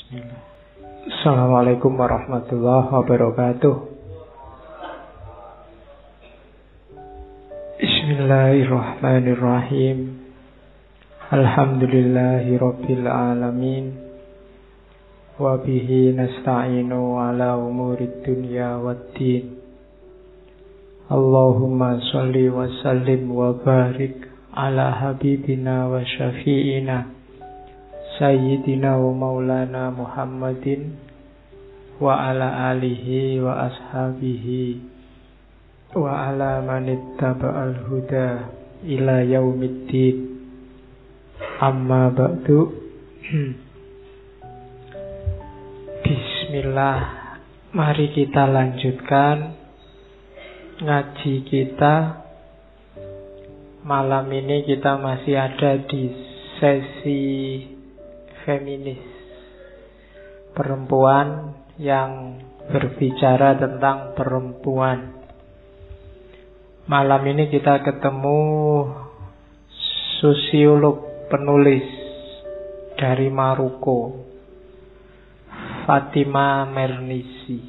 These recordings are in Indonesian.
Bismillah. Assalamualaikum warahmatullahi wabarakatuh. Bismillahirrahmanirrahim. Alhamdulillahi rabbil alamin. Wa bihi nasta'inu ala umurid dunya waddin. Allahumma sholli wa sallim wa barik ala habibina wa syafi'ina Sayyidina wa maulana Muhammadin wa ala alihi wa ashabihi wa ala manittaba'al huda ila yaumiddin. Amma ba'du. Bismillah. Mari kita lanjutkan ngaji kita. Malam ini kita masih ada di sesi feminis, perempuan yang berbicara tentang perempuan. Malam ini kita ketemu sosiolog penulis dari Maroko, Fatima Mernissi.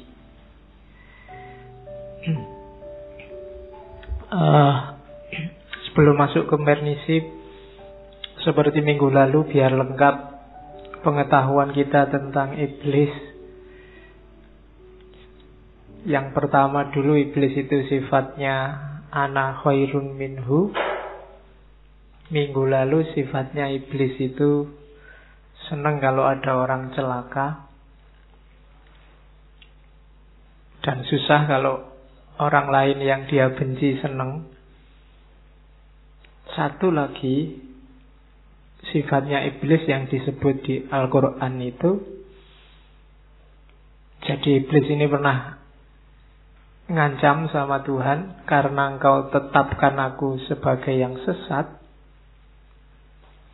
Sebelum masuk ke Mernissi, seperti minggu lalu, biar lengkap pengetahuan kita tentang iblis. Yang pertama dulu, iblis itu sifatnya ana khairun minhu. Minggu lalu sifatnya iblis itu senang kalau ada orang celaka, dan susah kalau orang lain yang dia benci senang. Satu lagi, sifatnya iblis yang disebut di Al-Quran itu, jadi iblis ini pernah ngancam sama Tuhan, karena engkau tetapkan aku sebagai yang sesat,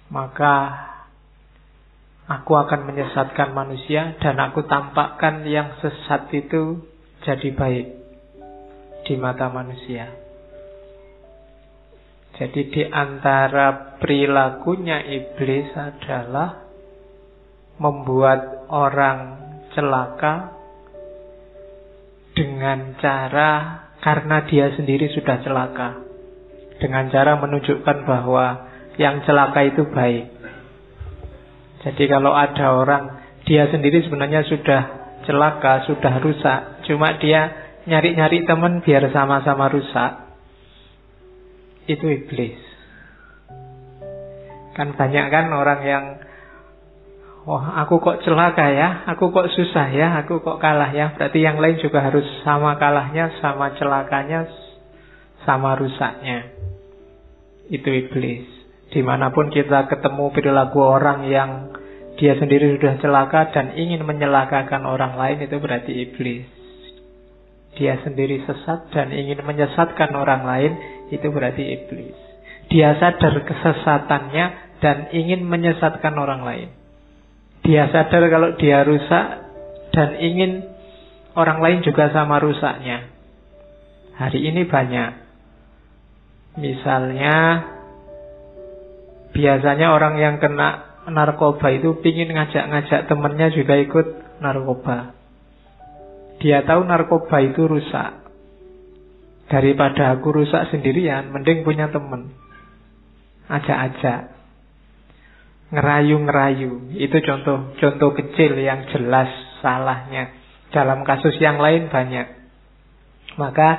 maka aku akan menyesatkan manusia, dan aku tampakkan yang sesat itu jadi baik di mata manusia. Jadi di antara perilakunya iblis adalah membuat orang celaka dengan cara, karena dia sendiri sudah celaka, dengan cara menunjukkan bahwa yang celaka itu baik. Jadi kalau ada orang, dia sendiri sebenarnya sudah celaka, sudah rusak, cuma dia nyari-nyari teman biar sama-sama rusak, itu iblis. Kan banyak kan orang yang, wah aku kok celaka ya, aku kok susah ya, aku kok kalah ya, berarti yang lain juga harus sama kalahnya, sama celakanya, sama rusaknya. Itu iblis. Dimanapun kita ketemu perilaku orang yang dia sendiri sudah celaka dan ingin menyelakakan orang lain, itu berarti iblis. Dia sendiri sesat dan ingin menyesatkan orang lain, itu berarti iblis. Dia sadar kesesatannya dan ingin menyesatkan orang lain. Dia sadar kalau dia rusak dan ingin orang lain juga sama rusaknya. Hari ini banyak. Misalnya, biasanya orang yang kena narkoba itu pingin ngajak-ngajak temennya juga ikut narkoba. Dia tahu narkoba itu rusak. Daripada aku rusak sendirian, mending punya teman. Ajak-ajak, ngerayu-ngerayu. Itu contoh kecil yang jelas salahnya. Dalam kasus yang lain banyak. Maka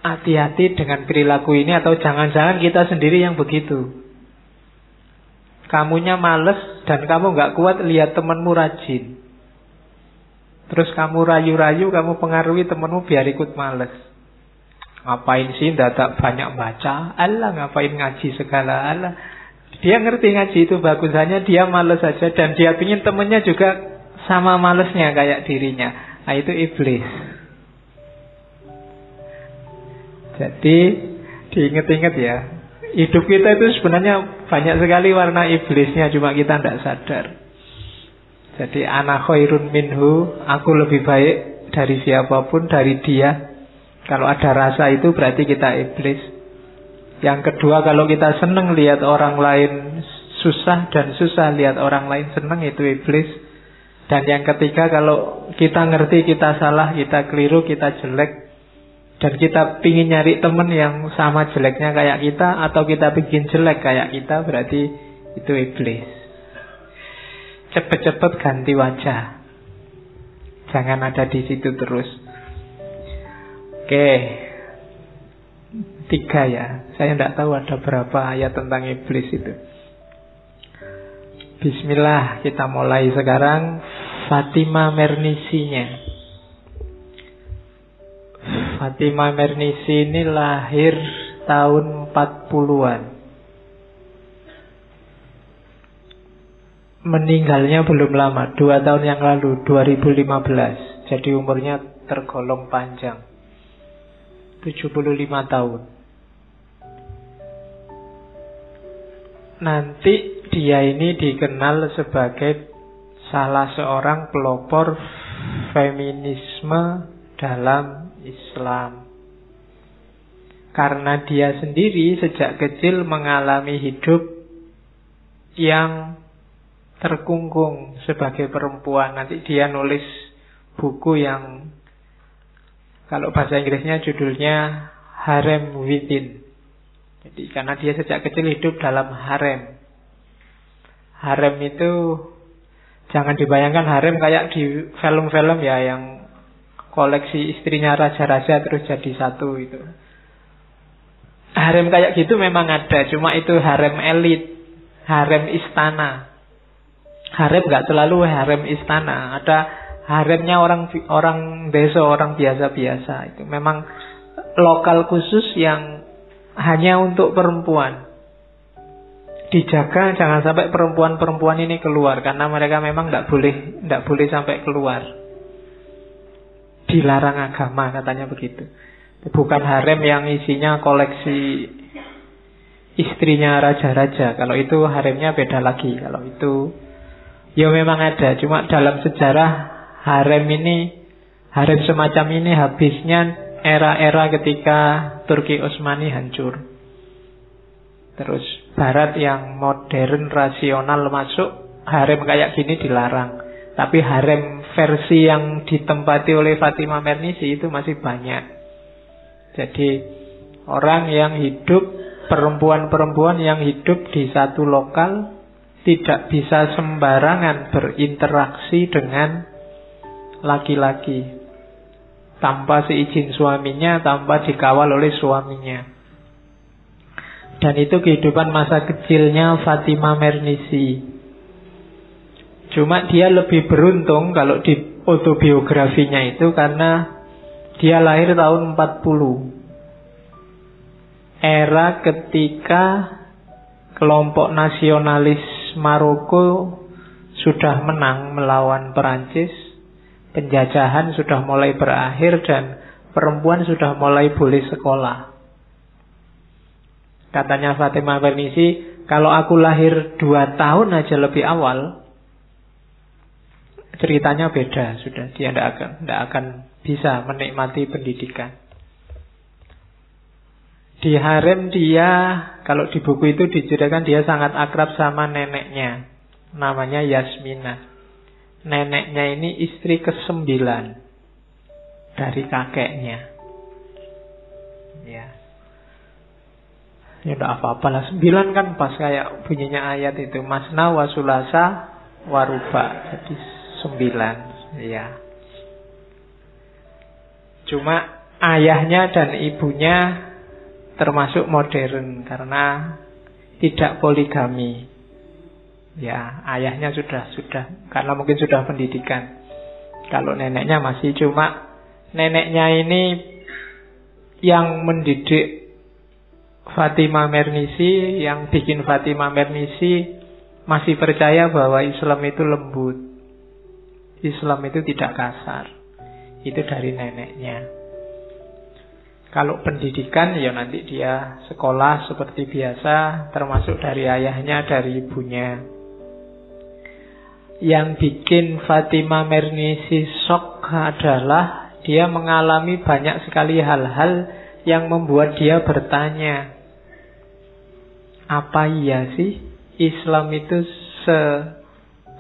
hati-hati dengan perilaku ini, atau jangan-jangan kita sendiri yang begitu. Kamunya males dan kamu gak kuat lihat temanmu rajin, terus kamu rayu-rayu, kamu pengaruhi temanmu biar ikut males. Ngapain sih dadak banyak baca, Allah ngapain ngaji segala, Allah. Dia ngerti ngaji itu bagus, hanya dia males saja, dan dia pingin temennya juga sama malesnya kayak dirinya. Nah itu iblis. Jadi diinget-inget ya, hidup kita itu sebenarnya banyak sekali warna iblisnya, cuma kita tidak sadar. Jadi ana khairun minhu, aku lebih baik dari siapapun, dari dia. Kalau ada rasa itu berarti kita iblis. Yang kedua, kalau kita senang lihat orang lain susah dan susah lihat orang lain senang, itu iblis. Dan yang ketiga, kalau kita ngerti kita salah, kita keliru, kita jelek, dan kita pingin nyari teman yang sama jeleknya kayak kita, atau kita bikin jelek kayak kita, berarti itu iblis. Cepet-cepet ganti wajah. Jangan ada di situ terus. Oke. 3 ya. Saya tidak tahu ada berapa ayat tentang iblis itu. Bismillah, kita mulai sekarang. Fatima Mernisinya. Fatima Mernisi ini lahir tahun 40-an. Meninggalnya belum lama, 2 tahun yang lalu, 2015. Jadi umurnya tergolong panjang, 75 tahun. Nanti dia ini dikenal sebagai salah seorang pelopor feminisme dalam Islam. Karena dia sendiri sejak kecil mengalami hidup yang terkungkung sebagai perempuan. Nanti dia nulis buku yang kalau bahasa Inggrisnya judulnya Harem Within. Jadi karena dia sejak kecil hidup dalam harem. Harem itu jangan dibayangkan harem kayak di film-film ya, yang koleksi istrinya raja-raja terus jadi satu itu. Harem kayak gitu memang ada, cuma itu harem elit, harem istana. Harem nggak selalu harem istana, ada haremnya orang desa, orang biasa-biasa. Itu memang lokal khusus yang hanya untuk perempuan. Dijaga jangan sampai perempuan-perempuan ini keluar, karena mereka memang tidak boleh sampai keluar. Dilarang agama katanya begitu. Bukan harem yang isinya koleksi istrinya raja-raja. Kalau itu haremnya beda lagi. Kalau itu ya memang ada, cuma dalam sejarah harem semacam ini habisnya era-era ketika Turki Utsmani hancur. Terus Barat yang modern, rasional masuk, harem kayak gini dilarang. Tapi harem versi yang ditempati oleh Fatima Mernisi itu masih banyak. Jadi orang yang hidup, perempuan-perempuan yang hidup di satu lokal tidak bisa sembarangan berinteraksi dengan laki-laki tanpa seizin suaminya, tanpa dikawal oleh suaminya. Dan itu kehidupan masa kecilnya Fatima Mernisi. Cuma dia lebih beruntung kalau di autobiografinya itu, karena dia lahir tahun 40. Era ketika kelompok nasionalis Maroko sudah menang melawan Perancis, penjajahan sudah mulai berakhir dan perempuan sudah mulai boleh sekolah. Katanya Fatima Mernisi, kalau aku lahir 2 tahun aja lebih awal, ceritanya beda sudah. Dia tidak akan bisa menikmati pendidikan. Di harem dia, kalau di buku itu diceritakan dia sangat akrab sama neneknya. Namanya Yasmina. Neneknya ini istri ke-9 dari kakeknya. Ya. Ya udah apa-apa lah. 9 kan pas kayak bunyinya ayat itu. Masna wa sulasa wa ruba. Jadi 9. Ya. Cuma ayahnya dan ibunya termasuk modern karena tidak poligami. Ya, ayahnya sudah karena mungkin sudah pendidikan. Kalau neneknya masih, cuma neneknya ini yang mendidik Fatima Mernisi, yang bikin Fatima Mernisi masih percaya bahwa Islam itu lembut. Islam itu tidak kasar. Itu dari neneknya. Kalau pendidikan ya nanti dia sekolah seperti biasa, termasuk dari ayahnya, dari ibunya. Yang bikin Fatima Mernisi shock adalah dia mengalami banyak sekali hal-hal yang membuat dia bertanya, apa iya sih Islam itu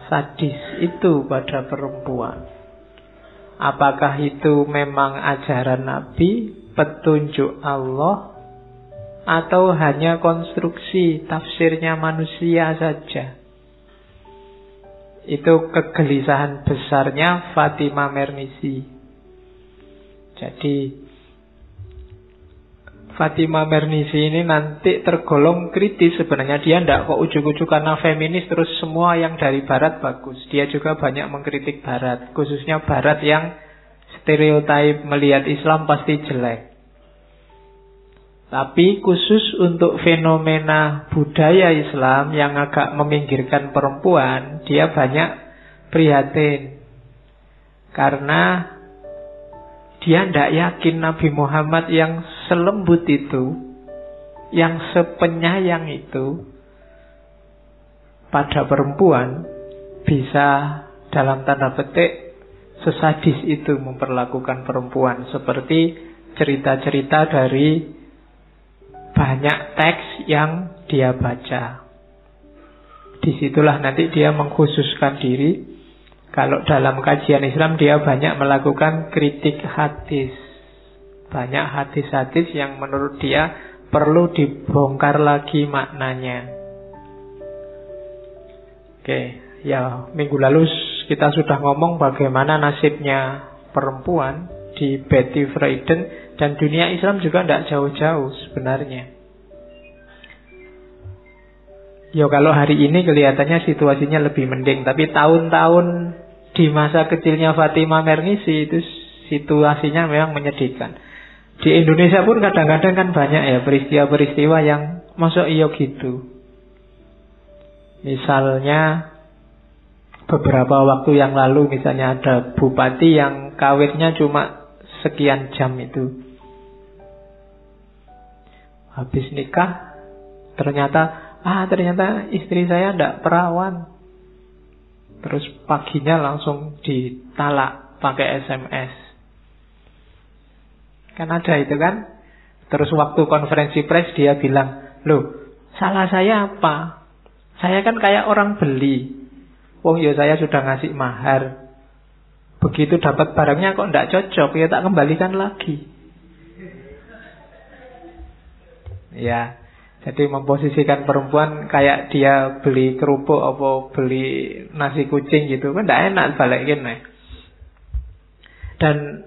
sadis itu pada perempuan. Apakah itu memang ajaran Nabi, petunjuk Allah, atau hanya konstruksi tafsirnya manusia saja? Itu kegelisahan besarnya Fatimah Mernissi. Jadi Fatimah Mernissi ini nanti tergolong kritis sebenarnya. Dia tidak kok ujuk-ujuk karena feminis terus semua yang dari barat bagus. Dia juga banyak mengkritik barat, khususnya barat yang stereotip melihat Islam pasti jelek. Tapi khusus untuk fenomena budaya Islam yang agak meminggirkan perempuan, dia banyak prihatin. Karena dia tidak yakin Nabi Muhammad yang selembut itu, yang sepenyayang itu pada perempuan, bisa dalam tanda petik sesadis itu memperlakukan perempuan. Seperti cerita-cerita dari banyak teks yang dia baca. Disitulah nanti dia mengkhususkan diri. Kalau dalam kajian Islam dia banyak melakukan kritik hadis. Banyak hadis-hadis yang menurut dia perlu dibongkar lagi maknanya. Oke, ya minggu lalu kita sudah ngomong bagaimana nasibnya perempuan di Betty Friedan. Dan dunia Islam juga tidak jauh-jauh sebenarnya. Ya kalau hari ini kelihatannya situasinya lebih mending. Tapi tahun-tahun di masa kecilnya Fatimah Mernissi itu situasinya memang menyedihkan. Di Indonesia pun kadang-kadang kan banyak ya peristiwa-peristiwa yang masuk iya gitu. Misalnya beberapa waktu yang lalu misalnya ada bupati yang kawinnya cuma sekian jam itu. Habis nikah ternyata istri saya tidak perawan. Terus paginya langsung ditalak pakai SMS. Kan ada itu kan. Terus waktu konferensi pers dia bilang, "Loh, salah saya apa? Saya kan kayak orang beli. Wong ya saya sudah ngasih mahar. Begitu dapat barangnya kok tidak cocok, ya tak kembalikan lagi." Ya, jadi memposisikan perempuan kayak dia beli kerupuk apa beli nasi kucing gitu kan tidak enak balikin. Dan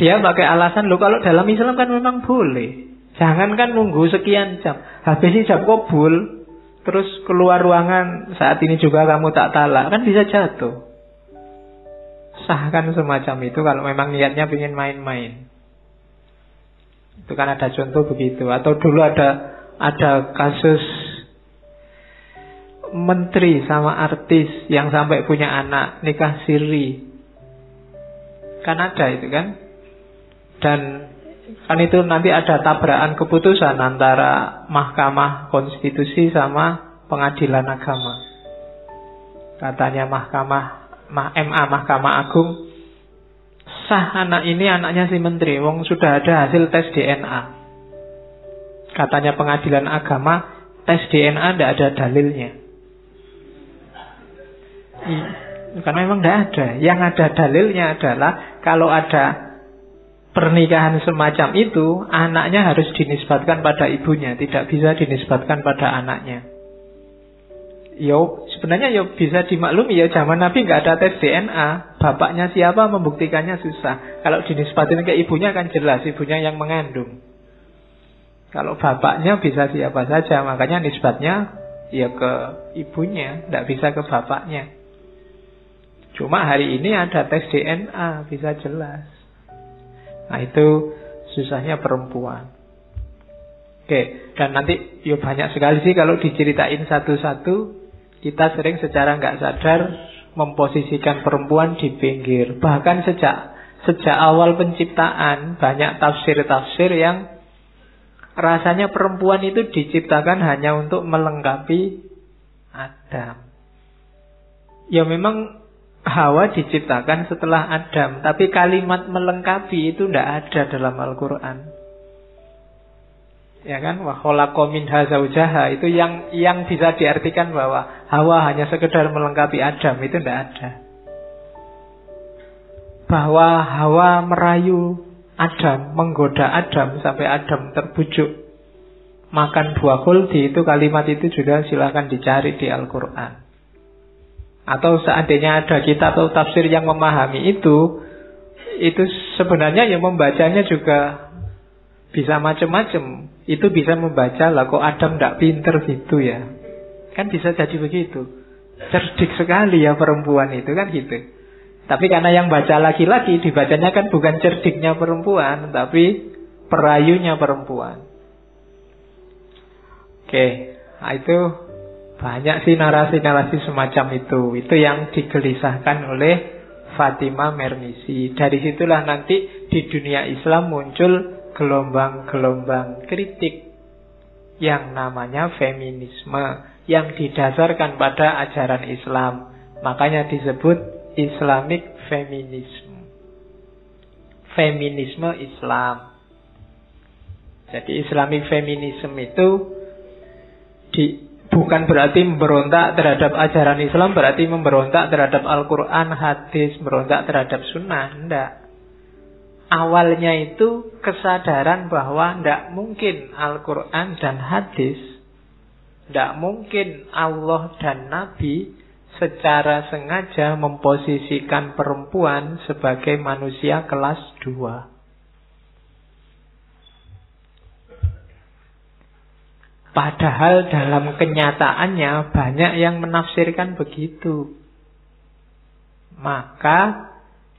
dia pakai alasan, loh kalau dalam Islam kan memang boleh. Jangan kan nunggu sekian jam. Habis hijab kabul, terus keluar ruangan, saat ini juga kamu tak talak, kan bisa jatuh. Sah kan semacam itu kalau memang niatnya ingin main-main. Itu kan ada contoh begitu. Atau dulu ada kasus menteri sama artis yang sampai punya anak nikah siri. Kan ada itu kan. Dan kan itu nanti ada tabrakan keputusan antara Mahkamah Konstitusi sama Pengadilan Agama. Katanya Mahkamah Agung, sah anak ini anaknya si menteri, wong sudah ada hasil tes DNA. Katanya Pengadilan Agama, tes DNA tidak ada dalilnya. Karena memang tidak ada. Yang ada dalilnya adalah kalau ada pernikahan semacam itu, anaknya harus dinisbatkan pada ibunya, tidak bisa dinisbatkan pada anaknya. Yo, sebenarnya yo bisa dimaklumi ya, zaman Nabi nggak ada tes DNA. Bapaknya siapa membuktikannya susah. Kalau dinisbatin ke ibunya kan jelas, ibunya yang mengandung. Kalau bapaknya bisa siapa saja, makanya nisbatnya ya ke ibunya, tidak bisa ke bapaknya. Cuma hari ini ada tes DNA, bisa jelas. Nah itu susahnya perempuan. Oke, dan nanti ya banyak sekali sih kalau diceritain satu-satu. Kita sering secara nggak sadar memposisikan perempuan di pinggir. Bahkan sejak awal penciptaan banyak tafsir-tafsir yang rasanya perempuan itu diciptakan hanya untuk melengkapi Adam. Ya memang Hawa diciptakan setelah Adam, tapi kalimat melengkapi itu tidak ada dalam Al-Quran. Ya kan, wa khalaqa minha zaujaha, itu yang bisa diartikan bahwa Hawa hanya sekedar melengkapi Adam, itu tidak ada. Bahwa Hawa merayu Adam, menggoda Adam sampai Adam terbujuk makan buah khuldi, itu kalimat itu juga silakan dicari di Al-Quran. Atau seandainya ada kitab atau tafsir yang memahami itu sebenarnya yang membacanya juga bisa macam-macam. Itu bisa membaca, lah kok Adam tidak pinter gitu ya. Kan bisa jadi begitu. Cerdik sekali ya perempuan itu, kan gitu. Tapi karena yang baca laki-laki, dibacanya kan bukan cerdiknya perempuan, tapi perayunya perempuan. Oke, nah itu banyak sih narasi-narasi semacam itu. Itu yang digelisahkan oleh Fatimah Mernissi. Dari situlah nanti di dunia Islam muncul gelombang-gelombang kritik yang namanya feminisme, yang didasarkan pada ajaran Islam. Makanya disebut Islamic feminism, feminisme Islam. Jadi Islamic feminism itu bukan berarti memberontak terhadap ajaran Islam, berarti memberontak terhadap Al-Quran, hadis, memberontak terhadap sunnah. Tidak. Awalnya itu kesadaran bahwa tidak mungkin Al-Quran dan hadis, tidak mungkin Allah dan Nabi secara sengaja memposisikan perempuan sebagai manusia kelas 2. Padahal dalam kenyataannya banyak yang menafsirkan begitu. Maka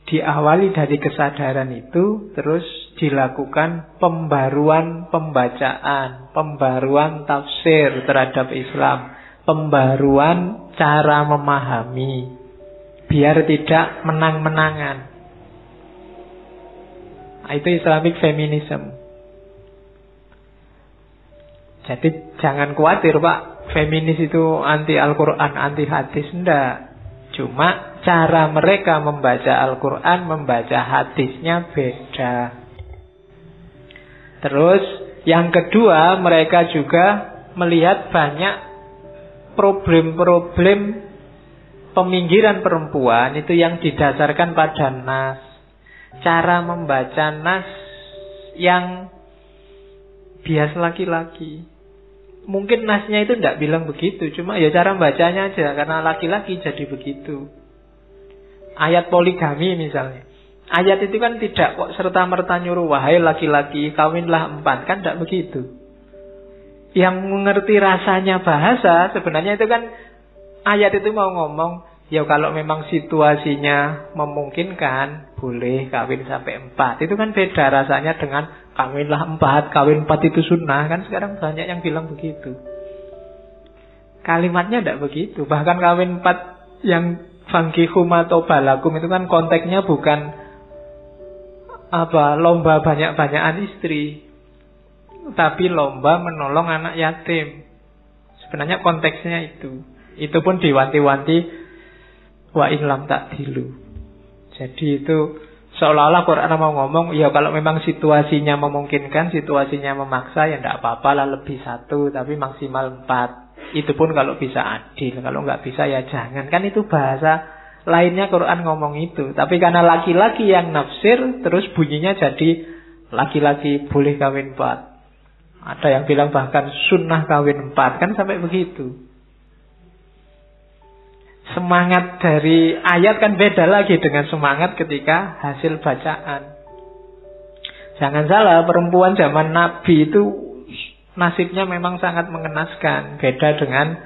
diawali dari kesadaran itu, terus dilakukan pembaruan pembacaan, pembaruan tafsir terhadap Islam, pembaruan cara memahami, biar tidak menang-menangan. Nah, itu Islamic feminism. Jadi jangan khawatir Pak, feminis itu anti Al-Quran, anti hadis. Enggak. Cuma cara mereka membaca Al-Quran, membaca hadisnya beda. Terus yang kedua, mereka juga melihat banyak problem-problem peminggiran perempuan itu yang didasarkan pada nas. Cara membaca nas yang bias laki-laki. Mungkin nasnya itu tidak bilang begitu, cuma ya cara bacanya aja, karena laki-laki jadi begitu. Ayat poligami misalnya, ayat itu kan tidak kok serta-merta nyuruh wahai laki-laki kawinlah 4, kan tidak begitu. Yang mengerti rasanya bahasa sebenarnya itu kan ayat itu mau ngomong, ya kalau memang situasinya memungkinkan boleh kawin sampai 4. Itu kan beda rasanya dengan kawinlah 4, kawin 4 itu sunnah. Kan sekarang banyak yang bilang begitu. Kalimatnya tidak begitu. Bahkan kawin 4 yang fangkihum atau balakum itu kan konteksnya bukan lomba banyak-banyakan istri, tapi lomba menolong anak yatim. Sebenarnya konteksnya itu. Itu pun diwanti-wanti wa in lam ta'dilu. Jadi itu seolah-olah Quran mau ngomong, ya kalau memang situasinya memungkinkan, situasinya memaksa, ya tidak apa-apa lah lebih 1, tapi maksimal 4. Itu pun kalau bisa adil, kalau nggak bisa ya jangan. Kan itu bahasa lainnya Quran ngomong itu. Tapi karena laki-laki yang nafsir, terus bunyinya jadi laki-laki boleh kawin 4. Ada yang bilang bahkan sunnah kawin 4, kan sampai begitu. Semangat dari ayat kan beda lagi dengan semangat ketika hasil bacaan. Jangan salah, perempuan zaman Nabi itu nasibnya memang sangat mengenaskan. Beda dengan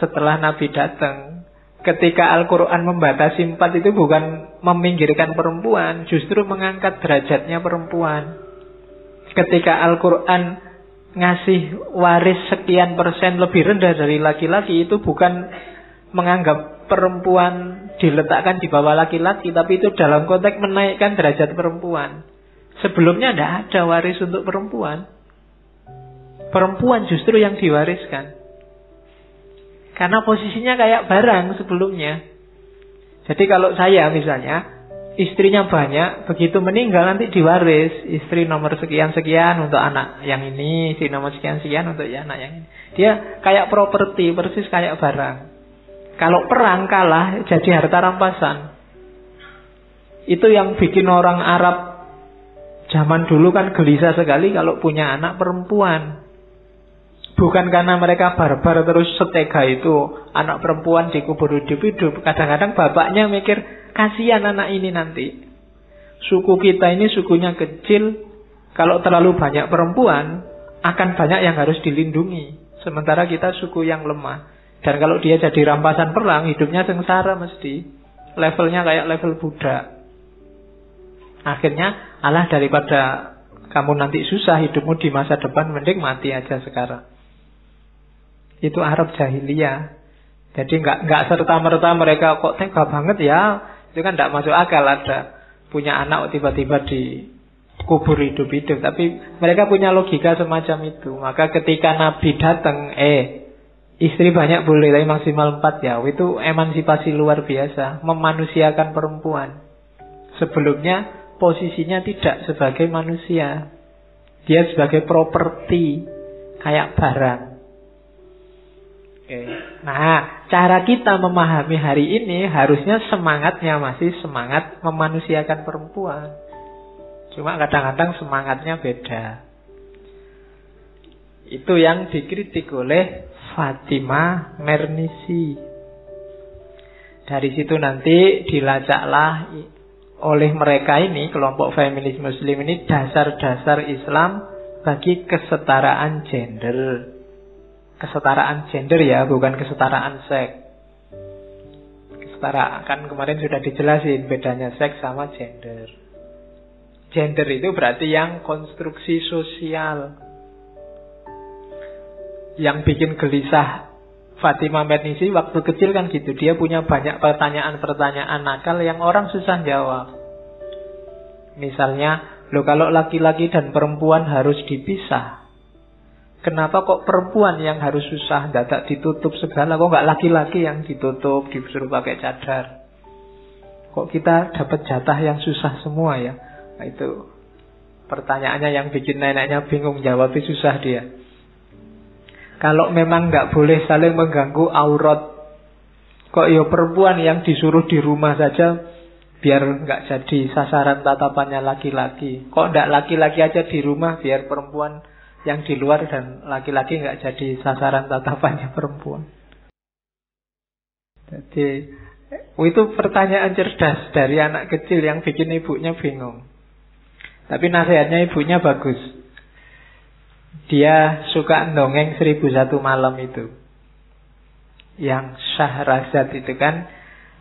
setelah Nabi datang. Ketika Al-Quran membatasi 4 itu bukan meminggirkan perempuan, justru mengangkat derajatnya perempuan. Ketika Al-Quran ngasih waris sekian persen lebih rendah dari laki-laki, itu bukan menganggap perempuan diletakkan di bawah laki-laki, tapi itu dalam konteks menaikkan derajat perempuan. Sebelumnya tidak ada waris untuk perempuan. Perempuan justru yang diwariskan. Karena posisinya kayak barang sebelumnya. Jadi kalau saya misalnya istrinya banyak, begitu meninggal nanti diwaris. Istri nomor sekian-sekian untuk anak yang ini, istri nomor sekian-sekian untuk anak yang ini. Dia kayak properti, persis kayak barang. Kalau perang kalah, jadi harta rampasan. Itu yang bikin orang Arab zaman dulu kan gelisah sekali kalau punya anak perempuan. Bukan karena mereka barbar terus setega itu, anak perempuan dikubur hidup-hidup. Kadang-kadang bapaknya mikir, kasihan anak ini nanti. Suku kita ini sukunya kecil, kalau terlalu banyak perempuan, akan banyak yang harus dilindungi. Sementara kita suku yang lemah. Dan kalau dia jadi rampasan perang, hidupnya sengsara mesti. Levelnya kayak level budak. Akhirnya, alah daripada kamu nanti susah hidupmu di masa depan, mending mati aja sekarang. Itu Arab jahiliyah. Jadi nggak serta-merta mereka kok tega banget ya. Itu kan tidak masuk akal ada punya anak tiba-tiba dikubur hidup-hidup. Tapi mereka punya logika semacam itu. Maka ketika Nabi datang, istri banyak boleh tapi maksimal 4 ya. Itu emansipasi luar biasa, memanusiakan perempuan. Sebelumnya posisinya tidak sebagai manusia. Dia sebagai properti, kayak barang. Nah, cara kita memahami hari ini harusnya semangatnya masih semangat memanusiakan perempuan. Cuma kadang-kadang semangatnya beda. Itu yang dikritik oleh Fatimah Mernissi. Dari situ nanti dilacaklah oleh mereka ini, kelompok feminis muslim ini, dasar-dasar Islam bagi kesetaraan gender. Kesetaraan gender ya, bukan kesetaraan seks. Kesetaraan, kan kemarin sudah dijelasin bedanya seks sama gender. Gender itu berarti yang konstruksi sosial. Yang bikin gelisah Fatimah Mernissi waktu kecil kan gitu. Dia punya banyak pertanyaan-pertanyaan nakal yang orang susah jawab. Misalnya, kalau laki-laki dan perempuan harus dipisah, kenapa kok perempuan yang harus susah, dadak ditutup segala? Kok nggak laki-laki yang ditutup, disuruh pakai cadar? Kok kita dapat jatah yang susah semua ya? Nah, itu pertanyaannya yang bikin neneknya bingung, jawabnya susah dia. Kalau memang nggak boleh saling mengganggu aurat, kok ya perempuan yang disuruh di rumah saja biar nggak jadi sasaran tatapannya laki-laki? Kok nggak laki-laki aja di rumah biar perempuan yang di luar dan laki-laki nggak jadi sasaran tatapannya perempuan? Jadi itu pertanyaan cerdas dari anak kecil yang bikin ibunya bingung. Tapi nasihatnya ibunya bagus. Dia suka dongeng 1001 malam itu, yang Syahrazad itu kan.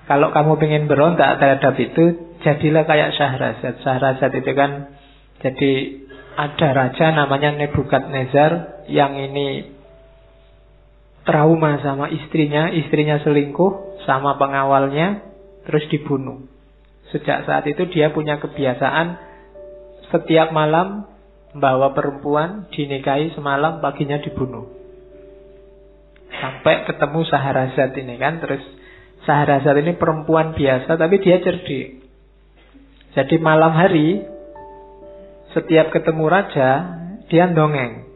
Kalau kamu pengen berontak terhadap itu, jadilah kayak Syahrazad. Syahrazad itu kan, jadi ada raja namanya Nebukadnezar yang ini trauma sama istrinya selingkuh sama pengawalnya, terus dibunuh. Sejak saat itu dia punya kebiasaan setiap malam bawa perempuan, dinikahi semalam, paginya dibunuh. Sampai ketemu Syahrazad ini kan. Terus Syahrazad ini perempuan biasa tapi dia cerdik. Jadi malam hari setiap ketemu raja, dia dongeng.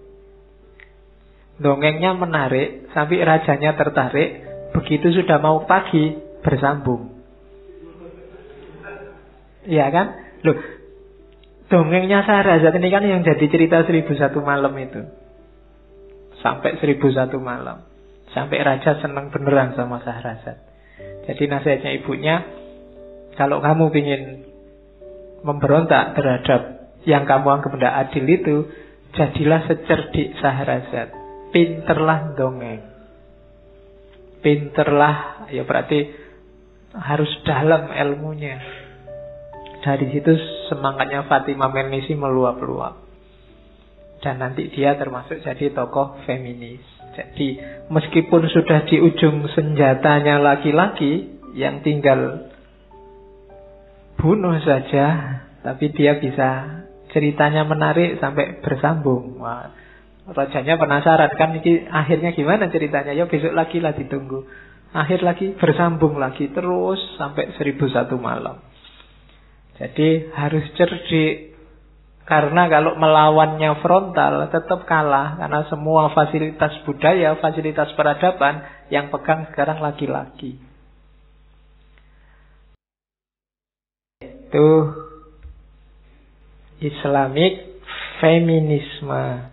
Dongengnya menarik sampai rajanya tertarik. Begitu sudah mau pagi, bersambung. Iya kan? Loh, dongengnya Syahrazad ini kan yang jadi cerita 1001 malam itu. Sampai 1001 malam. Sampai raja senang beneran sama Syahrazad. Jadi nasihatnya ibunya, kalau kamu ingin memberontak terhadap yang kamu anggap tidak adil itu, jadilah secerdik Syahrazad. Pinterlah dongeng. Pinterlah, ya berarti harus dalam ilmunya. Dari situ semangatnya Fatimah Mernissi meluap-luap. Dan nanti dia termasuk jadi tokoh feminis. Jadi meskipun sudah di ujung senjatanya laki-laki, yang tinggal bunuh saja, tapi dia bisa ceritanya menarik sampai bersambung. Wah, rajanya penasaran kan, ini akhirnya gimana ceritanya? Ya besok lagi lah ditunggu. Akhir lagi bersambung lagi terus sampai 1001 malam. Jadi harus cerdik. Karena kalau melawannya frontal tetap kalah. Karena semua fasilitas budaya, fasilitas peradaban yang pegang sekarang laki-laki. Itu Islamic feminisme.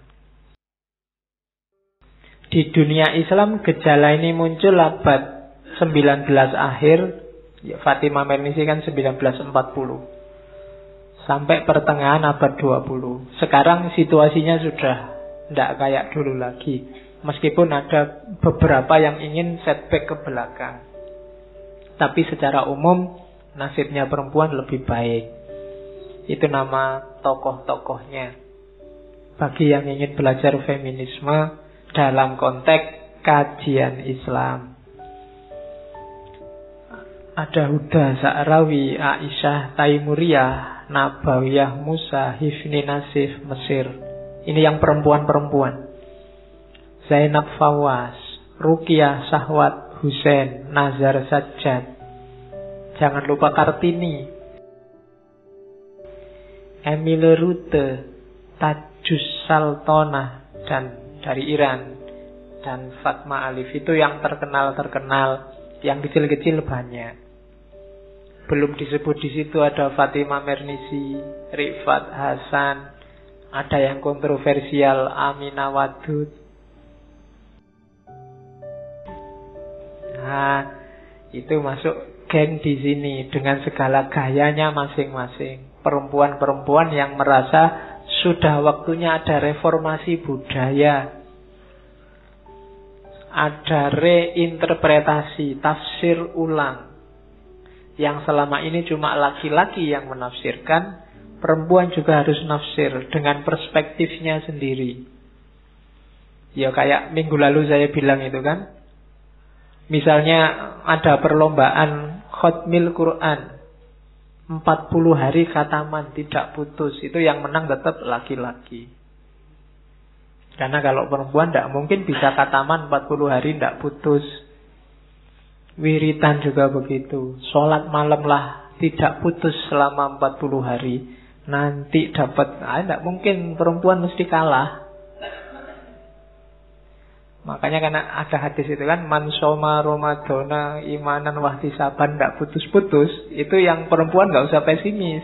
Di dunia Islam gejala ini muncul abad 19 akhir. Fatimah Mernisi kan 1940. Sampai pertengahan abad 20. Sekarang situasinya sudah tidak kayak dulu lagi. Meskipun ada beberapa yang ingin setback ke belakang. Tapi secara umum nasibnya perempuan lebih baik. Itu nama tokoh-tokohnya. Bagi yang ingin belajar feminisme dalam konteks kajian Islam. Ada Huda Sa'rawi, Aisyah Taimuriyah, Nabawiyah Musa, Hifni Nasif, Mesir. Ini yang perempuan-perempuan. Zainab Fawaz, Ruqyah Sahwat Hussein, Nazar Sajjad. Jangan lupa Kartini, Emile Rute, Tajus Saltonah, dan dari Iran, dan Fatma Alif. Itu yang terkenal-terkenal. Yang kecil-kecil banyak. Belum disebut di situ ada Fatimah Mernisi, Rifat Hasan, ada yang kontroversial Aminah Wadud. Nah, itu masuk geng di sini dengan segala gayanya masing-masing. Perempuan-perempuan yang merasa sudah waktunya ada reformasi budaya. Ada reinterpretasi, tafsir ulang. Yang selama ini cuma laki-laki yang menafsirkan, perempuan juga harus nafsir dengan perspektifnya sendiri. Ya kayak minggu lalu saya bilang itu kan. Misalnya ada perlombaan khotmil Quran. 40 hari khataman tidak putus. Itu yang menang tetap laki-laki. Karena kalau perempuan tidak mungkin bisa khataman 40 hari tidak putus. Wiritan juga begitu. Sholat malam lah tidak putus selama 40 hari. Nanti dapat, tidak mungkin, perempuan mesti kalah. Makanya karena ada hadis itu kan, man soma Ramadhana imanan wahtisaban, tidak putus-putus. Itu yang perempuan nggak usah pesimis.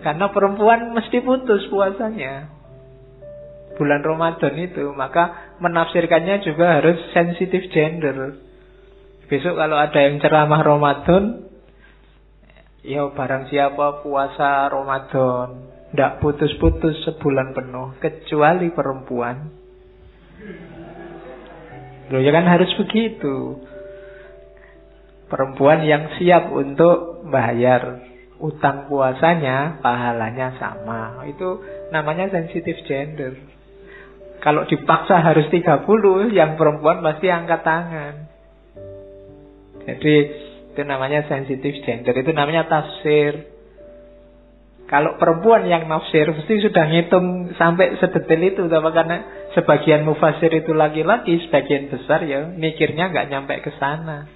Karena perempuan mesti putus puasanya bulan Ramadan itu. Maka menafsirkannya juga harus sensitif gender. Besok kalau ada yang ceramah Ramadan, ya barang siapa puasa Ramadan tidak putus-putus sebulan penuh kecuali perempuan. Loh ya kan harus begitu. Perempuan yang siap untuk bayar utang puasanya, pahalanya sama. Itu namanya sensitif gender. Kalau dipaksa harus 30, yang perempuan pasti angkat tangan. Jadi itu namanya sensitif gender. Itu namanya tafsir. Kalau perempuan yang nafsir pasti sudah ngitung sampai sedetail itu. Karena sebagian mufasir itu laki-laki, sebagian besar ya mikirnya nggak nyampe ke sana.